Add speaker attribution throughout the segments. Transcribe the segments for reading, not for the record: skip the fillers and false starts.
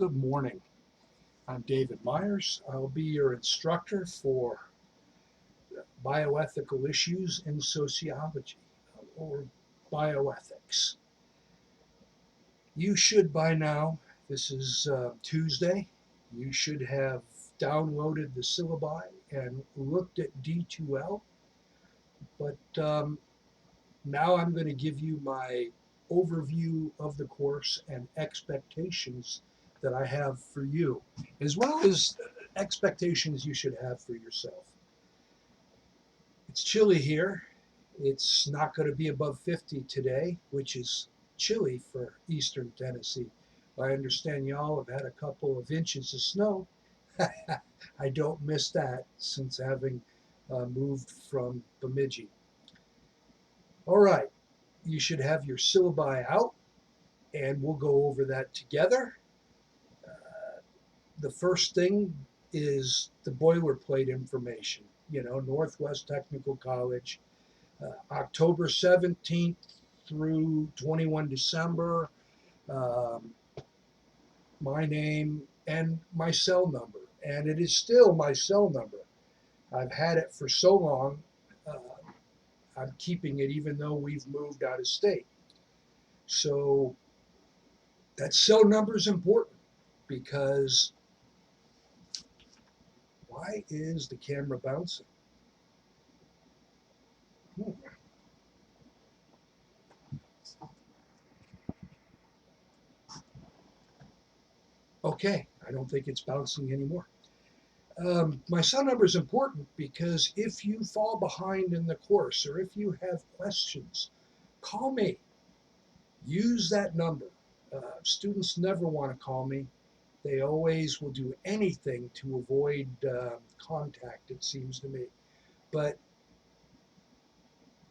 Speaker 1: Good morning. I'm David Myers. I'll be your instructor for bioethical issues in sociology or bioethics. You should by now, this is Tuesday, you should have downloaded the syllabi and looked at D2L, but now I'm going to give you my overview of the course and expectations that I have for you, as well as expectations you should have for yourself. It's chilly here. It's not going to be above 50 today, which is chilly for eastern Tennessee. I understand y'all have had a couple of inches of snow. I don't miss that since having moved from Bemidji. All right, you should have your syllabi out, and we'll go over that together. The first thing is the boilerplate information. You know, Northwest Technical College, October 17th through 21 December, um, my name and my cell number. And it is still my cell number. I've had it for so long, uh, I'm keeping it even though we've moved out of state. So that cell number is important because why is the camera bouncing? Hmm. Okay, I don't think it's bouncing anymore. My cell number is important because if you fall behind in the course or if you have questions, call me. Use that number. Students never want to call me. They always will do anything to avoid contact, it seems to me. But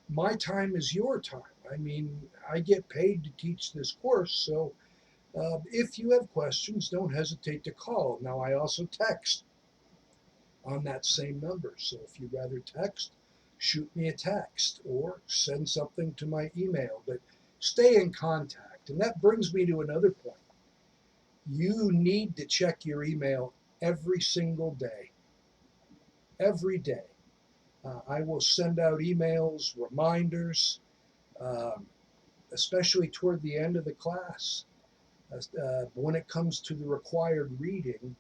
Speaker 1: my time is your time. I mean, I get paid to teach this course, so if you have questions, don't hesitate to call. Now, I also text on that same number. So if you'd rather text, shoot me a text or send something to my email. But stay in contact. And that brings me to another point. You need to check your email every single day. Every day. I will send out emails, reminders, um, especially toward the end of the class. When it comes to the required reading,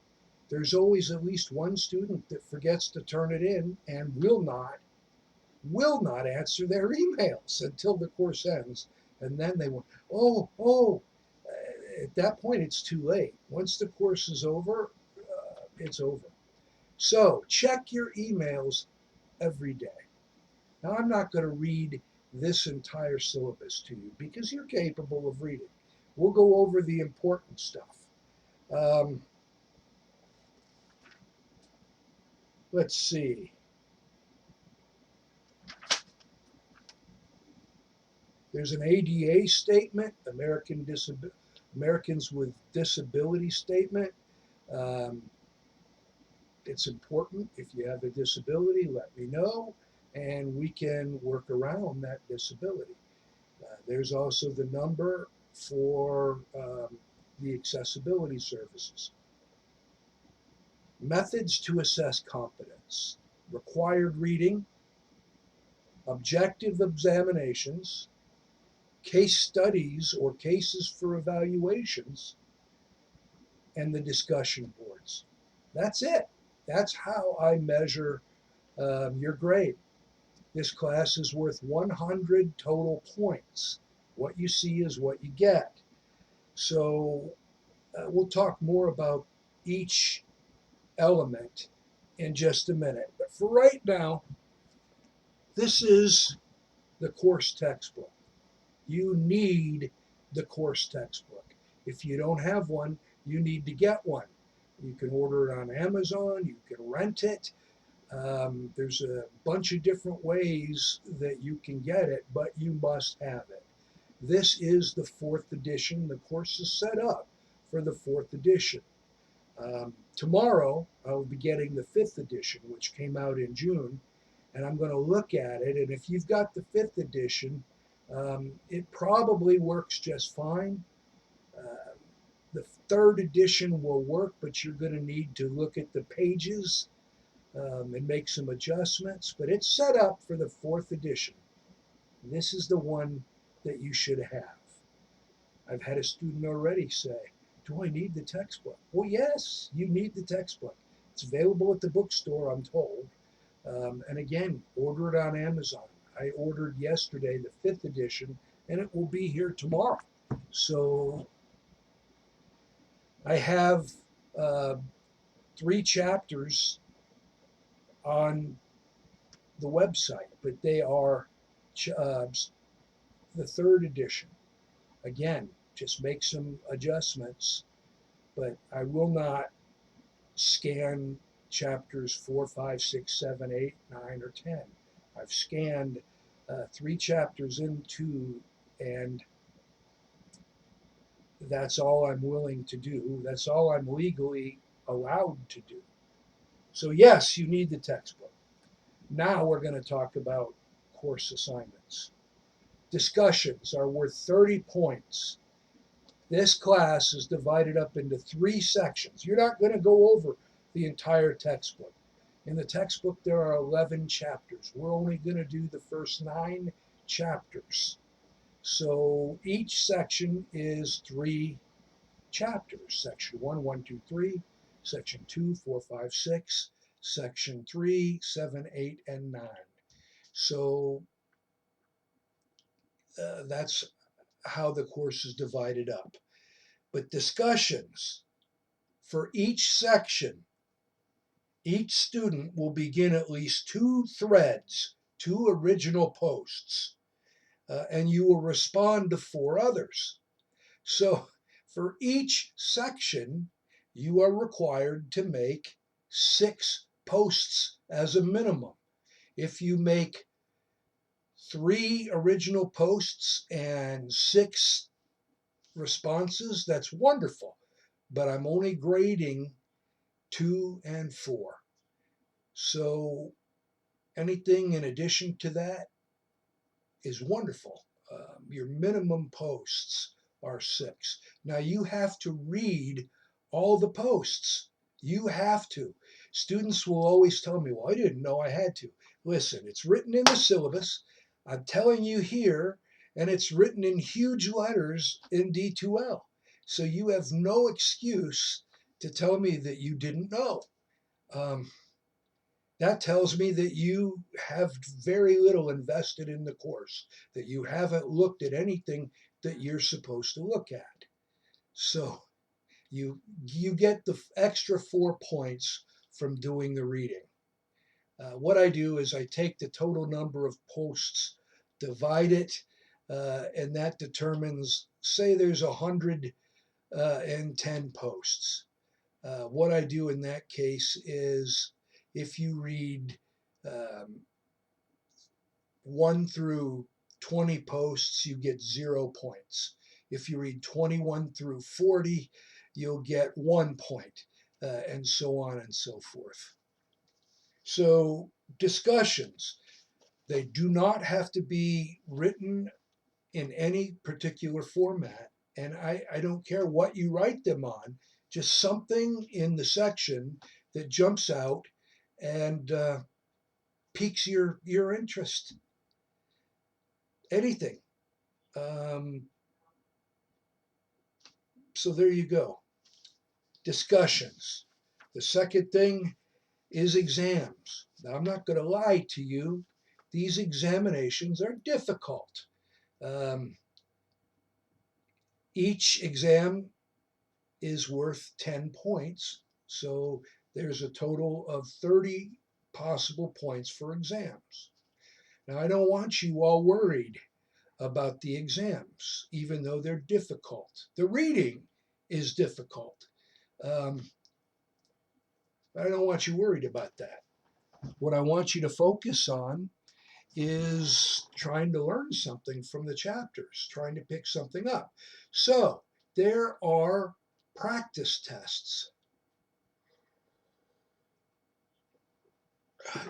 Speaker 1: there's always at least one student that forgets to turn it in and will not answer their emails until the course ends. And then they will, oh, at that point it's too late. Once the course is over, it's over. So check your emails every day. Now, I'm not going to read this entire syllabus to you because you're capable of reading. We'll go over the important stuff. Um, let's see. There's an ADA statement, Americans with Disability statement. Um, it's important. If you have a disability, let me know, and we can work around that disability. There's also the number for the accessibility services. Methods to assess competence. Required reading, objective examinations, case studies or cases for evaluations, and the discussion boards. That's it. That's how I measure your grade. This class is worth 100 total points. What you see is what you get. So we'll talk more about each element in just a minute. But for right now, this is the course textbook. You need the course textbook. If you don't have one, you need to get one. You can order it on Amazon, you can rent it. There's a bunch of different ways that you can get it, but you must have it. This is the fourth edition. The course is set up for the fourth edition. Tomorrow, I will be getting the fifth edition, which came out in June, and I'm going to look at it. And if you've got the fifth edition, it probably works just fine. Uh, The third edition will work, but you're going to need to look at the pages and make some adjustments. But it's set up for the fourth edition. This is the one that you should have. I've had a student already say, "Do I need the textbook?" Well, yes, you need the textbook. It's available at the bookstore, I'm told. And again, order it on Amazon. I ordered yesterday the fifth edition, and it will be here tomorrow. So I have uh, 3 chapters on the website, but they are the third edition. Again, just make some adjustments, but I will not scan chapters 4, 5, 6, 7, 8, 9, or 10. I've scanned 3 chapters into, and that's all I'm willing to do. That's all I'm legally allowed to do. So, yes, you need the textbook. Now we're going to talk about course assignments. Discussions are worth 30 points. This class is divided up into 3 sections. You're not going to go over the entire textbook. In the textbook, there are 11 chapters. We're only going to do the first 9 chapters. So each section is 3 chapters. Section 1, 1, 2, 3. Section 2, 4, 5, 6. Section 3, 7, 8, and 9. So that's how the course is divided up. But discussions for each section, each student will begin at least 2 threads, 2 original posts, and you will respond to 4 others. So for each section, you are required to make 6 posts as a minimum. If you make 3 original posts and 6 responses, that's wonderful. But I'm only grading 2 and 4. So anything in addition to that is wonderful. Your minimum posts are 6. Now you have to read all the posts. You have to. Students will always tell me, "Well, I didn't know I had to." Listen, it's written in the syllabus. I'm telling you here, and it's written in huge letters in D2L. So you have no excuse to tell me that you didn't know. Um, that tells me that you have very little invested in the course, that you haven't looked at anything that you're supposed to look at. So you get the extra 4 points from doing the reading. What I do is I take the total number of posts, divide it, and that determines, say there's 110 posts. What I do in that case is if you read 1 through 20 posts, you get 0 points. If you read 21 through 40, you'll get 1 point, and so on and so forth. So, discussions, they do not have to be written in any particular format. And I don't care what you write them on, just something in the section that jumps out and piques your interest. Anything. Um, so there you go. Discussions. The second thing is exams. Now, I'm not going to lie to you. These examinations are difficult. Um, each exam is worth 10 points. So there's a total of 30 possible points for exams. Now, I don't want you all worried about the exams, even though they're difficult. The reading is difficult. Um, I don't want you worried about that. What I want you to focus on is trying to learn something from the chapters, trying to pick something up. So there are practice tests.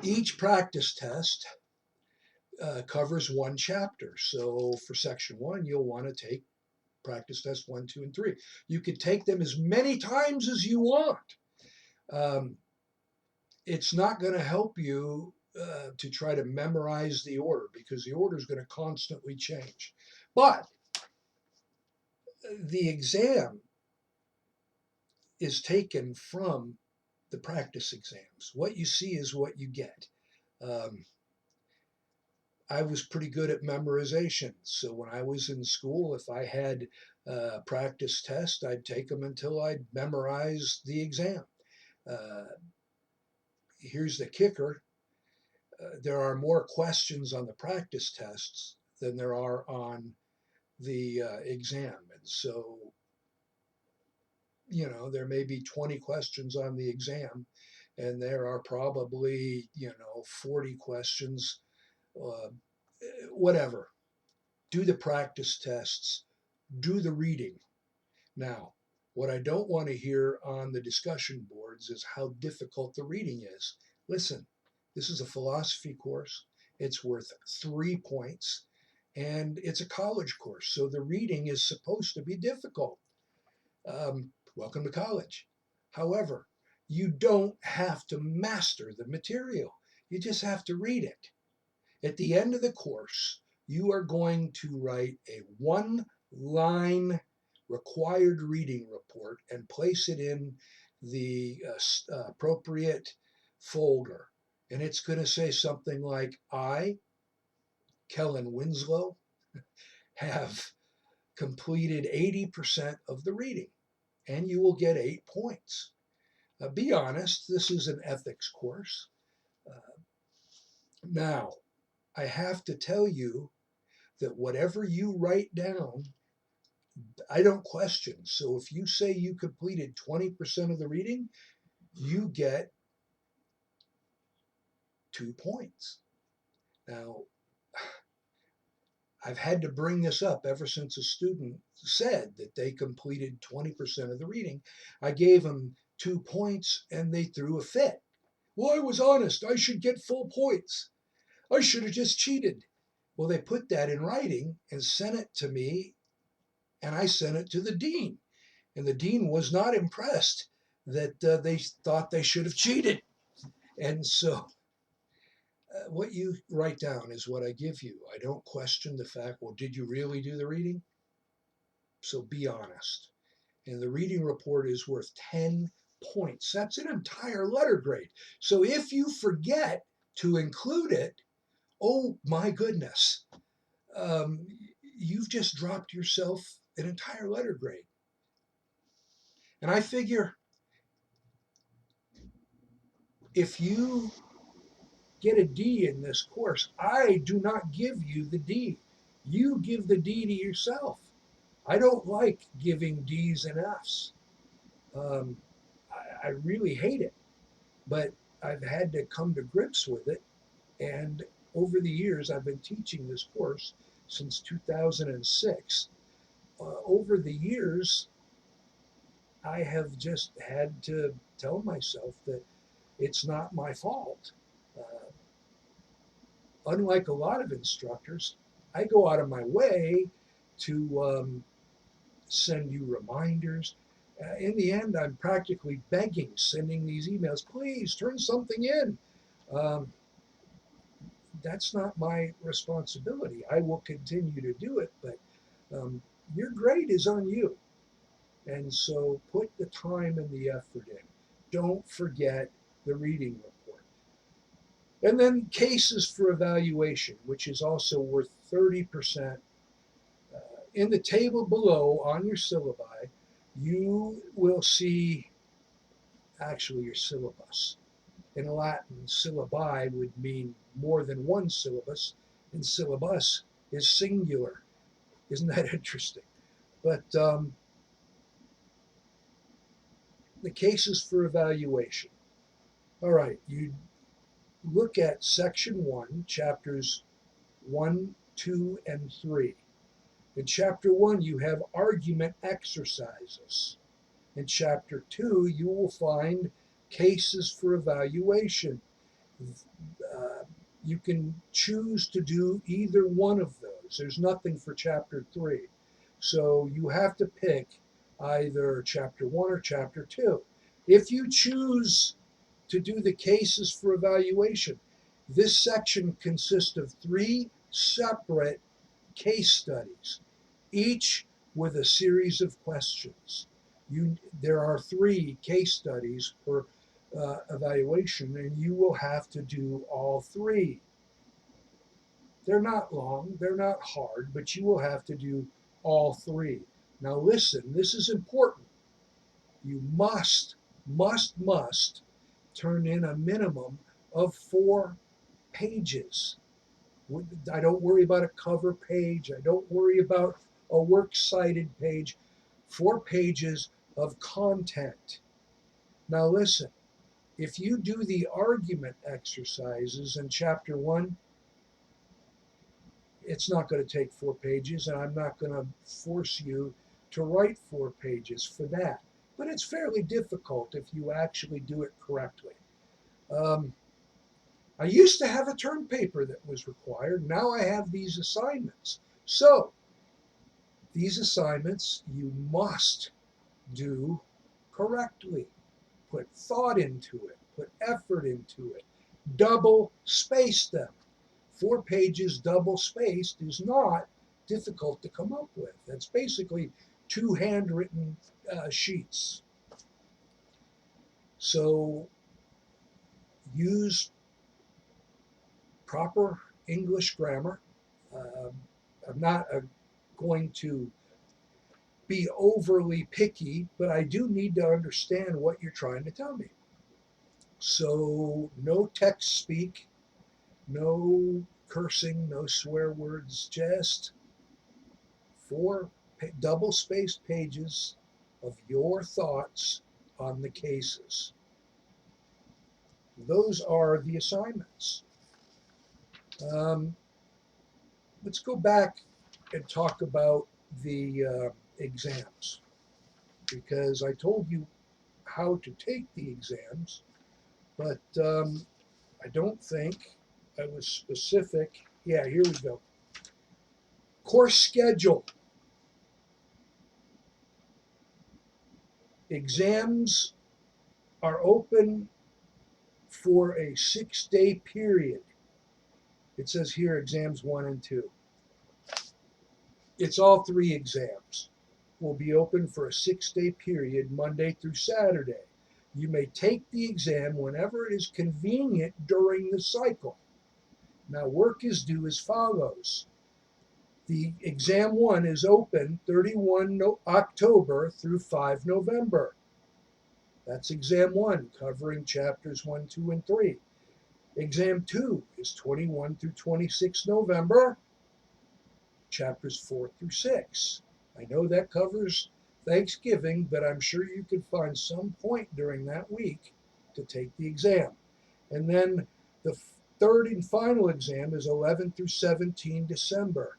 Speaker 1: Each practice test covers 1 chapter. So for section 1, you'll want to take practice test 1, 2, and 3. You could take them as many times as you want. Um, it's not going to help you to try to memorize the order because the order is going to constantly change. But the exam is taken from the practice exams. What you see is what you get. Um, I was pretty good at memorization. So when I was in school, if I had a practice test, I'd take them until I'd memorize the exam. Uh, Here's the kicker. There are more questions on the practice tests than there are on the exam. And so, there may be 20 questions on the exam, and there are probably, 40 questions, uh, whatever. Do the practice tests, do the reading. Now, what I don't want to hear on the discussion boards is how difficult the reading is. Listen, this is a philosophy course. It's worth 3 points, and it's a college course. So the reading is supposed to be difficult. Welcome to college. However, you don't have to master the material. You just have to read it. At the end of the course, you are going to write a 1-line required reading report and place it in the appropriate folder. And it's going to say something like, I, Kellen Winslow, have completed 80% of the reading, and you will get 8 points. Be honest, this is an ethics course. Now, I have to tell you that whatever you write down, I don't question. So if you say you completed 20% of the reading, you get 2 points. Now, I've had to bring this up ever since a student said that they completed 20% of the reading. I gave them 2 points and they threw a fit. Well, I was honest. I should get full points. I should have just cheated. Well, they put that in writing and sent it to me, and I sent it to the dean. And the dean was not impressed that they thought they should have cheated. And so what you write down is what I give you. I don't question the fact, well, did you really do the reading? So be honest. And the reading report is worth 10 points. That's an entire letter grade. So if you forget to include it, oh my goodness, um, you've just dropped yourself an entire letter grade. And I figure if you get a D in this course, I do not give you the D. You give the D to yourself. I don't like giving D's and F's. Um, I really hate it, but I've had to come to grips with it. And over the years, I've been teaching this course since 2006. Over the years, I have just had to tell myself that it's not my fault. Uh, Unlike a lot of instructors, I go out of my way to send you reminders. In the end, I'm practically begging, sending these emails, please turn something in. Um, that's not my responsibility. I will continue to do it, but um, your grade is on you. And so put the time and the effort in. Don't forget the reading report. And then cases for evaluation, which is also worth 30%. In the table below on your syllabi, you will see actually your syllabus. In Latin, syllabi would mean more than one syllabus, and syllabus is singular. Isn't that interesting? But the cases for evaluation. All right, you look at section 1, chapters 1, 2, and 3. In chapter 1, you have argument exercises. In chapter 2, you will find cases for evaluation. You can choose to do either one of those. There's nothing for chapter 3. So you have to pick either chapter 1 or chapter 2. If you choose to do the cases for evaluation, this section consists of 3 separate case studies, each with a series of questions. There are 3 case studies per evaluation, and you will have to do all 3. They're not long, they're not hard, but you will have to do all 3. Now, listen, this is important. You must turn in a minimum of 4 pages. I don't worry about a cover page. I don't worry about a works cited page. 4 pages of content. Now, listen, if you do the argument exercises in chapter 1, it's not going to take 4 pages, and I'm not going to force you to write 4 pages for that. But it's fairly difficult if you actually do it correctly. Um, I used to have a term paper that was required. Now I have these assignments. So these assignments you must do correctly. Put thought into it, put effort into it, double space them. 4 pages double spaced is not difficult to come up with. That's basically 2 handwritten sheets. So use proper English grammar. Um, I'm not going to be overly picky, but I do need to understand what you're trying to tell me. So, no text speak, no cursing, no swear words, just 4 double spaced pages of your thoughts on the cases. Those are the assignments. Um, let's go back and talk about the exams, because I told you how to take the exams, but I don't think I was specific. Yeah, here we go. Course schedule. Exams are open for a 6-day period. It says here exams 1 and 2. It's all 3 exams. Will be open for a 6-day period, Monday through Saturday. You may take the exam whenever it is convenient during the cycle. Now, work is due as follows. The exam 1 is open 31 October through 5 November. That's exam 1, covering chapters 1, 2, and 3. Exam 2 is 21 through 26 November, chapters 4 through 6. I know that covers Thanksgiving, but I'm sure you could find some point during that week to take the exam. And then the 3rd and final exam is 11 through 17 December,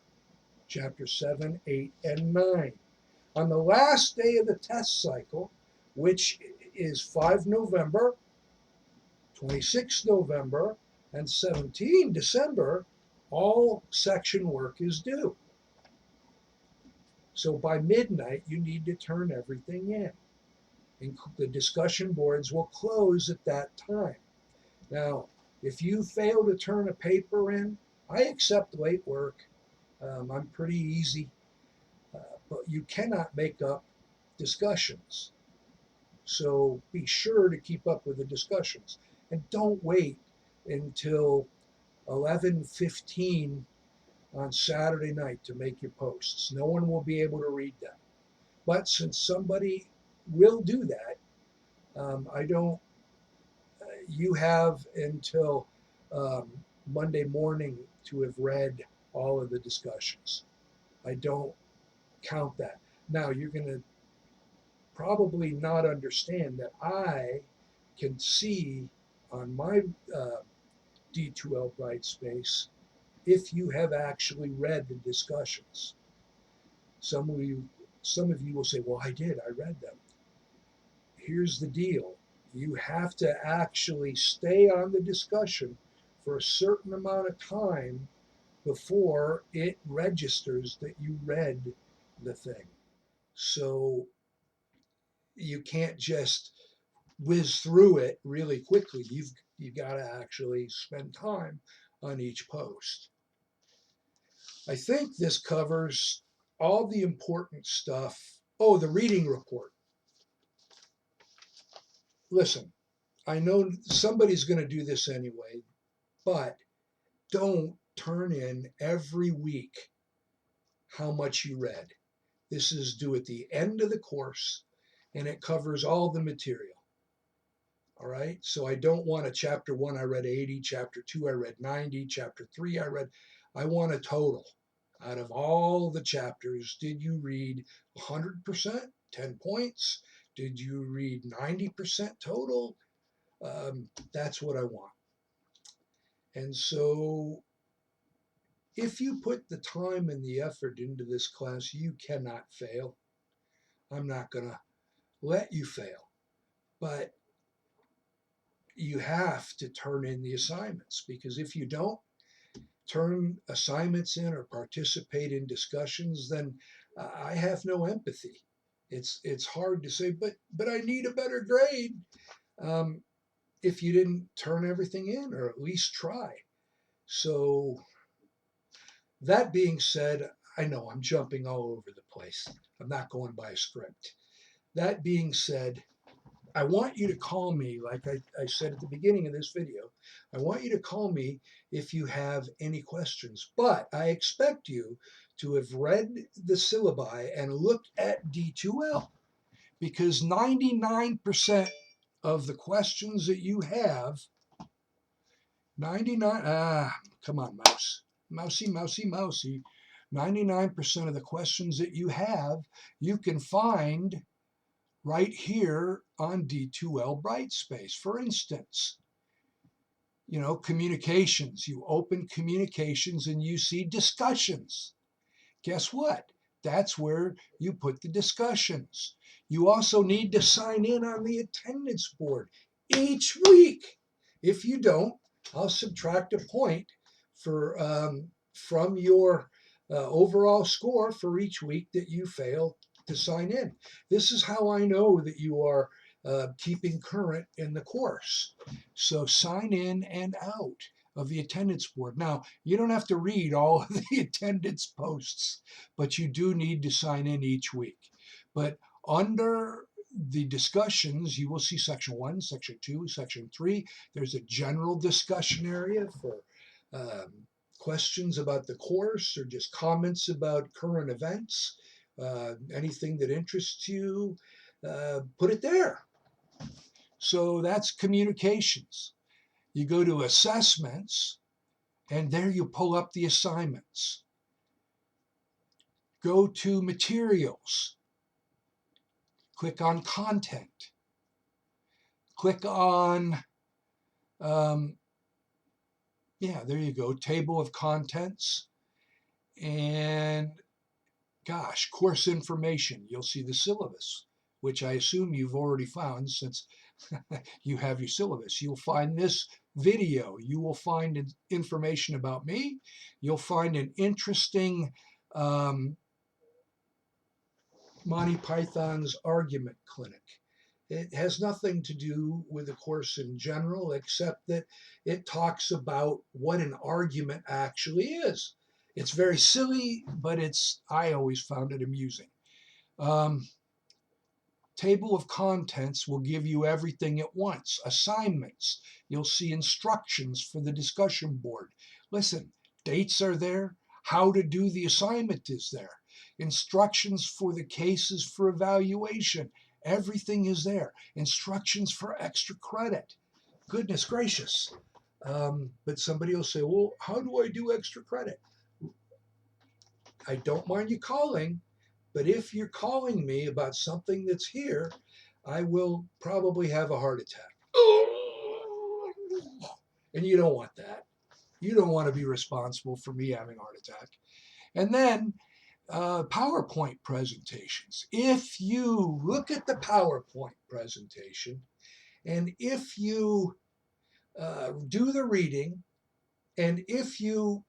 Speaker 1: chapter 7, 8, and 9. On the last day of the test cycle, which is 5 November, 26 November, and 17 December, all section work is due. So by midnight, you need to turn everything in. And the discussion boards will close at that time. Now, if you fail to turn a paper in, I accept late work. I'm pretty easy, but you cannot make up discussions. So be sure to keep up with the discussions. And don't wait until 11:15 on Saturday night to make your posts. No one will be able to read them. But since somebody will do that, I don't, you have until um, Monday morning to have read all of the discussions. I don't count that. Now, you're going to probably not understand that I can see on my D2L Brightspace if you have actually read the discussions. Some of you, some of you will say, "Well, I did. I read them." Here's the deal: you have to actually stay on the discussion for a certain amount of time before it registers that you read the thing. So you can't just whiz through it really quickly. You've got to actually spend time on each post. I think this covers all the important stuff. Oh, the reading report. Listen, I know somebody's going to do this anyway, but don't turn in every week how much you read. This is due at the end of the course and it covers all the material. All right. So I don't want a chapter one, I read 80, chapter two, I read 90, chapter three, I want a total. Out of all the chapters, did you read 100%, 10 points? Did you read 90% total? That's what I want. And so if you put the time and the effort into this class, you cannot fail. I'm not going to let you fail. But you have to turn in the assignments because if you don't turn assignments in or participate in discussions, then I have no empathy. It's hard to say, but I need a better grade um, if you didn't turn everything in or at least try. So that being said, I know I'm jumping all over the place. I'm not going by a script. That being said, I want you to call me, like I said at the beginning of this video. I want you to call me if you have any questions. But I expect you to have read the syllabi and looked at D2L because 99% of the questions that you have, 99, come on, mouse. Mousy, mousy, mousy. 99% of the questions that you have, you can find right here on D2L Brightspace. For instance, communications. You open communications and you see discussions. Guess what? That's where you put the discussions. You also need to sign in on the attendance board each week. If you don't, I'll subtract a point from your overall score for each week that you fail to sign in. This is how I know that you are keeping current in the course. So sign in and out of the attendance board. Now, you don't have to read all of the attendance posts, but you do need to sign in each week. But under the discussions, you will see section 1, section 2, section 3. There's a general discussion area for questions about the course or just comments about current events, anything that interests you, put it there. So that's communications. You go to assessments, and there you pull up the assignments. Go to materials, click on content, click on, there you go, table of contents, and gosh, course information. You'll see the syllabus, which I assume you've already found since you have your syllabus. You'll find this video. You will find information about me. You'll find an interesting Monty Python's Argument Clinic. It has nothing to do with the course in general, except that it talks about what an argument actually is. It's very silly, but I always found it amusing. Table of contents will give you everything at once. Assignments, you'll see instructions for the discussion board. Listen, dates are there. How to do the assignment is there. Instructions for the cases for evaluation. Everything is there. Instructions for extra credit. Goodness gracious. But somebody will say, well, how do I do extra credit? I don't mind you calling, but if you're calling me about something that's here, I will probably have a heart attack. And you don't want that. You don't want to be responsible for me having a heart attack. And then PowerPoint presentations. If you look at the PowerPoint presentation, and if you do the reading, and if you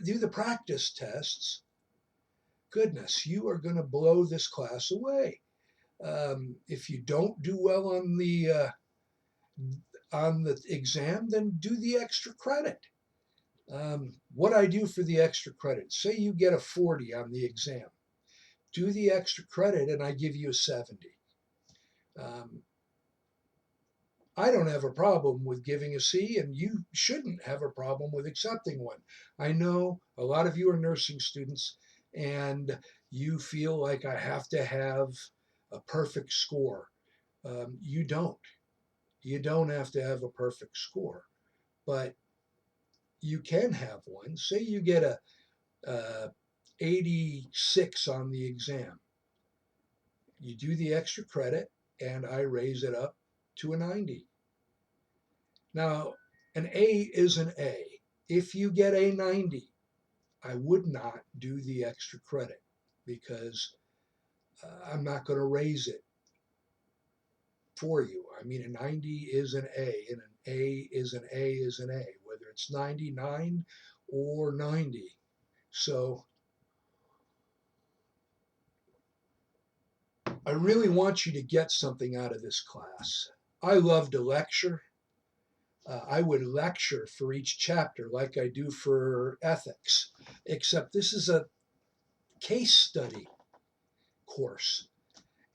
Speaker 1: do the practice tests, goodness, you are going to blow this class away. If you don't do well on the exam, then do the extra credit. What I do for the extra credit, say you get a 40 on the exam, do the extra credit and I give you a 70. Um, I don't have a problem with giving a C, and you shouldn't have a problem with accepting one. I know a lot of you are nursing students, and you feel like I have to have a perfect score. You don't. You don't have to have a perfect score, but you can have one. Say you get a 86 on the exam. You do the extra credit, and I raise it up to a 90. Now, an A is an A. If you get a 90, I would not do the extra credit because I'm not going to raise it for you. I mean, a 90 is an A, and an A is an A is an A, whether it's 99 or 90. So I really want you to get something out of this class. I love to lecture. I would lecture for each chapter like I do for ethics, except this is a case study course.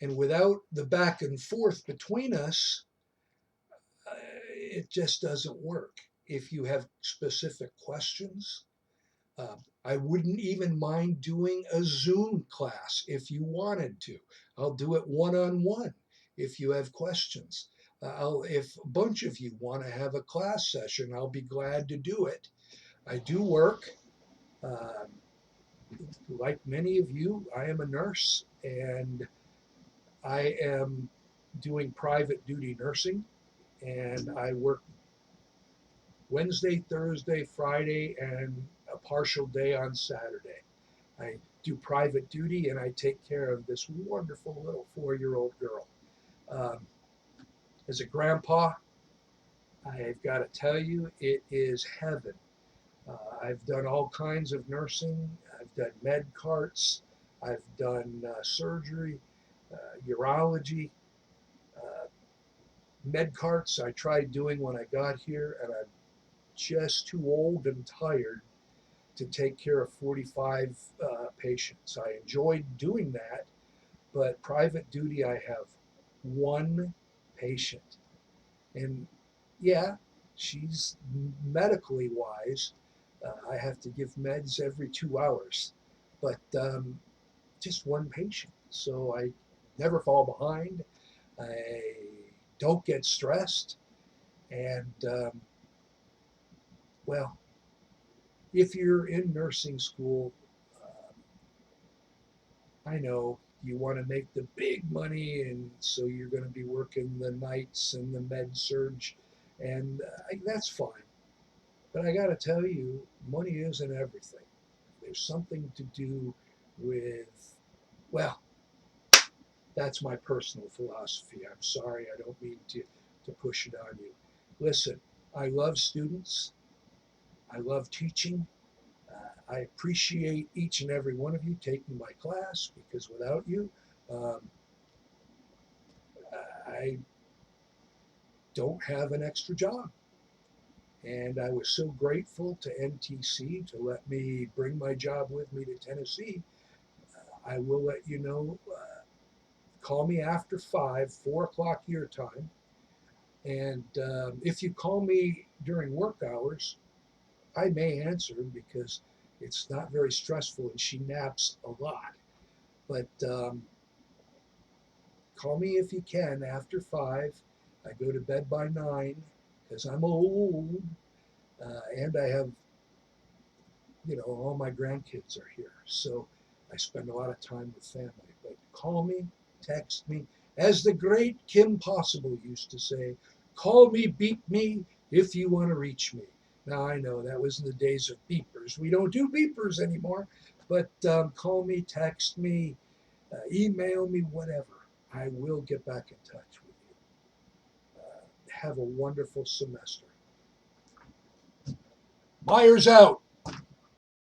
Speaker 1: And without the back and forth between us, it just doesn't work. If you have specific questions, I wouldn't even mind doing a Zoom class if you wanted to. I'll do it one on one if you have questions. If a bunch of you want to have a class session, I'll be glad to do it. I do work. Uh, like many of you, I am a nurse and I am doing private duty nursing, and I work Wednesday, Thursday, Friday, and a partial day on Saturday. I do private duty and I take care of this wonderful little 4-year-old girl. Um, as a grandpa, I've got to tell you, it is heaven. I've done all kinds of nursing. I've done med carts. I've done surgery, urology, uh, med carts. I tried doing when I got here, and I'm just too old and tired to take care of 45 patients. I enjoyed doing that, but private duty, I have one patient. And yeah, she's medically wise. I have to give meds every 2 hours, but just one patient. So I never fall behind. I don't get stressed. And well, if you're in nursing school, I know you want to make the big money, and so you're going to be working the nights and the med surge, and that's fine. But I got to tell you, money isn't everything. There's something to do with, well, that's my personal philosophy. I'm sorry, I don't mean to push it on you. Listen, I love students. I love teaching. I appreciate each and every one of you taking my class because without you, um, I don't have an extra job. And I was so grateful to NTC to let me bring my job with me to Tennessee. I will let you know. Call me after 4 o'clock your time. And if you call me during work hours, I may answer because it's not very stressful and she naps a lot. But call me if you can after 5. I go to bed by 9 because I'm old, and I have, all my grandkids are here. So I spend a lot of time with family. But call me, text me. As the great Kim Possible used to say, call me, beep me if you want to reach me. Now I know that was in the days of beepers. We don't do beepers anymore. But call me, text me, email me, whatever. I will get back in touch with you. Have a wonderful semester. Myers out.